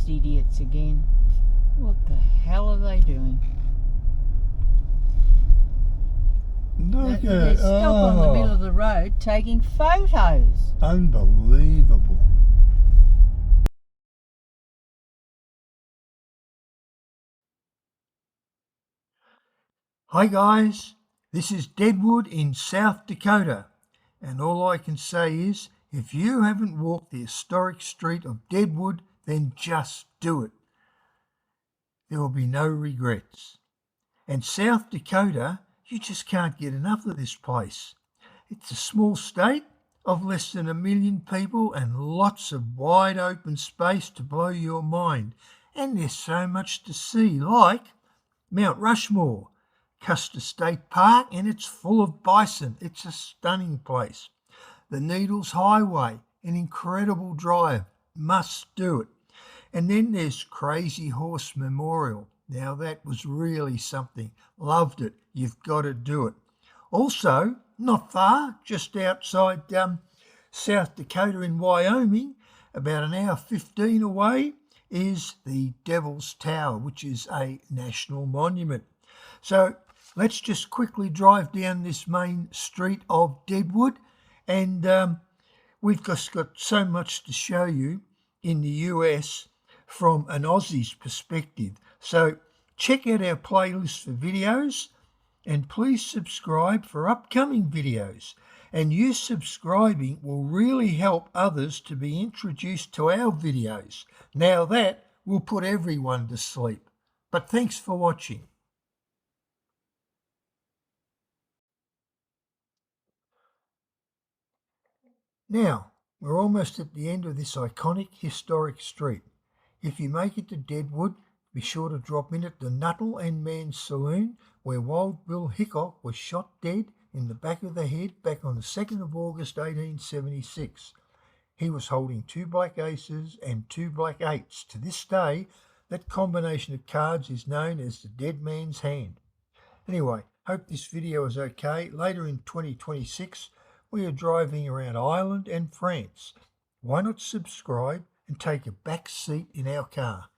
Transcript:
These idiots again. What the hell are they doing? They're stuck on the middle of the road taking photos. Unbelievable. Hi guys, this is Deadwood in South Dakota, and all I can say is if you haven't walked the historic street of Deadwood, then just do it. There will be no regrets. And South Dakota, you just can't get enough of this place. It's a small state of less than 1 million people and lots of wide open space to blow your mind. And there's so much to see, like Mount Rushmore, Custer State Park, and it's full of bison. It's a stunning place. The Needles Highway, an incredible drive. Must do it. And then there's Crazy Horse Memorial. Now that was really something. Loved it. You've got to do it. Also, not far, just outside South Dakota in Wyoming, about an hour 15 away, is the Devil's Tower, which is a national monument. So let's just quickly drive down this main street of Deadwood, and we've just got so much to show you in the US from an Aussie's perspective. So check out our playlist for videos, and please subscribe for upcoming videos. And you subscribing will really help others to be introduced to our videos. Now that will put everyone to sleep. But thanks for watching. Now, we're almost at the end of this iconic historic street. If you make it to Deadwood, be sure to drop in at the Nuttall and Man's Saloon, where Wild Bill Hickok was shot dead in the back of the head back on the 2nd of August 1876. He was holding 2 black aces and 2 black eights. To this day, that combination of cards is known as the dead man's hand. Anyway, hope this video is okay. Later in 2026, we are driving around Ireland and France. Why not subscribe and take a back seat in our car?